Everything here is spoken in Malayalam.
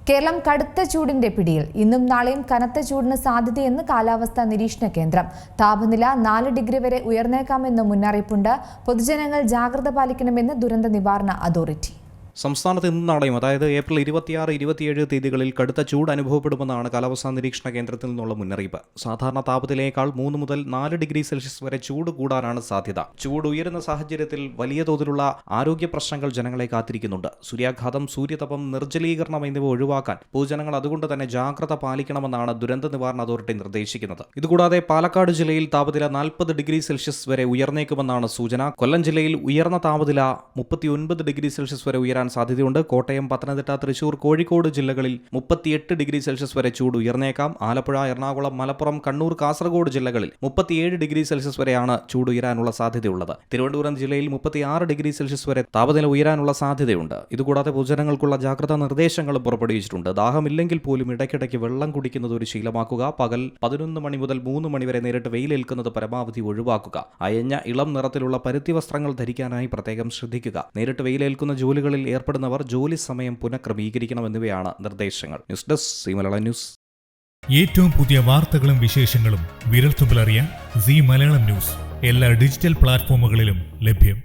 കേരളം കടുത്ത ചൂടിന്റെ പിടിയിൽ. ഇന്നും നാളെയും കനത്ത ചൂടിന് സാധ്യതയെന്ന് കാലാവസ്ഥാ നിരീക്ഷണ കേന്ദ്രം. താപനില 4 ഡിഗ്രി വരെ ഉയർന്നേക്കാമെന്ന് മുന്നറിയിപ്പുണ്ട്. പൊതുജനങ്ങൾ ജാഗ്രത പാലിക്കണമെന്ന് ദുരന്ത നിവാരണ അതോറിറ്റി. സംസ്ഥാനത്ത് ഇന്നും നാളെയും അതായത് ഏപ്രിൽ 26, 27 തീയതികളിൽ കടുത്ത ചൂട് അനുഭവപ്പെടുമെന്നാണ് കാലാവസ്ഥാ നിരീക്ഷണ കേന്ദ്രത്തിൽ നിന്നുള്ള മുന്നറിയിപ്പ്. സാധാരണ താപനിലയേക്കാൾ 3 മുതൽ 4 ഡിഗ്രി സെൽഷ്യസ് വരെ ചൂട് കൂടാനാണ് സാധ്യത. ചൂട് ഉയരുന്ന സാഹചര്യത്തിൽ വലിയ തോതിലുള്ള ആരോഗ്യ പ്രശ്നങ്ങൾ ജനങ്ങളെ കാത്തിരിക്കുന്നുണ്ട്. സൂര്യാഘാതം, സൂര്യതപം, നിർജ്ജലീകരണം എന്നിവ ഒഴിവാക്കാൻ പൊതുജനങ്ങൾ അതുകൊണ്ട് തന്നെ ജാഗ്രത പാലിക്കണമെന്നാണ് ദുരന്ത നിവാരണ അതോറിറ്റി നിർദ്ദേശിക്കുന്നത്. ഇതുകൂടാതെ പാലക്കാട് ജില്ലയിൽ താപനില 40 ഡിഗ്രി സെൽഷ്യസ് വരെ ഉയർന്നേക്കുമെന്നാണ് സൂചന. കൊല്ലം ജില്ലയിൽ ഉയർന്ന താപനില 39 ഡിഗ്രി സെൽഷ്യസ് വരെ ഉയരാൻ സാധ്യതയുണ്ട്. കോട്ടയം, പത്തനംതിട്ട, തൃശൂർ, കോഴിക്കോട് ജില്ലകളിൽ 38 ഡിഗ്രി സെൽഷ്യസ് വരെ ചൂട് ഉയർന്നേക്കാം. ആലപ്പുഴ, എറണാകുളം, മലപ്പുറം, കണ്ണൂർ, കാസർഗോഡ് ജില്ലകളിൽ 37 ഡിഗ്രി സെൽഷ്യസ് വരെയാണ് ചൂട് ഉയരാനുള്ള സാധ്യതയുള്ളത്. തിരുവനന്തപുരം ജില്ലയിൽ 36 ഡിഗ്രി സെൽഷ്യസ് വരെ താപനില ഉയരാനുള്ള സാധ്യതയുണ്ട്. ഇതുകൂടാതെ പൊതുജനങ്ങൾക്കുള്ള ജാഗ്രതാ നിർദ്ദേശങ്ങളും പുറപ്പെടുവിച്ചിട്ടുണ്ട്. ദാഹമില്ലെങ്കിൽ പോലും ഇടയ്ക്കിടയ്ക്ക് വെള്ളം കുടിക്കുന്നത് ഒരു ശീലമാക്കുക. പകൽ 11 മണി മുതൽ 3 മണി വരെ നേരിട്ട് വെയിലേൽക്കുന്നത് പരമാവധി ഒഴിവാക്കുക. അയഞ്ഞ ഇളം നിറത്തിലുള്ള പരുത്തി വസ്ത്രങ്ങൾ ധരിക്കാനായി പ്രത്യേകം ശ്രദ്ധിക്കുക. നേരിട്ട് വെയിലേൽക്കുന്ന ജോലികളിൽ ഏർപ്പെടുന്നവർ ജോലി സമയം പുനഃക്രമീകരിക്കണമെന്നിവയാണ് നിർദ്ദേശങ്ങൾ. News desk Zee Malayalam news. ഏറ്റവും പുതിയ വാർത്തകളും വിശേഷങ്ങളും വിരൽത്തുമ്പിലറിയാൻ സീ മലയാളം ന്യൂസ് എല്ലാ ഡിജിറ്റൽ പ്ലാറ്റ്ഫോമുകളിലും ലഭ്യം.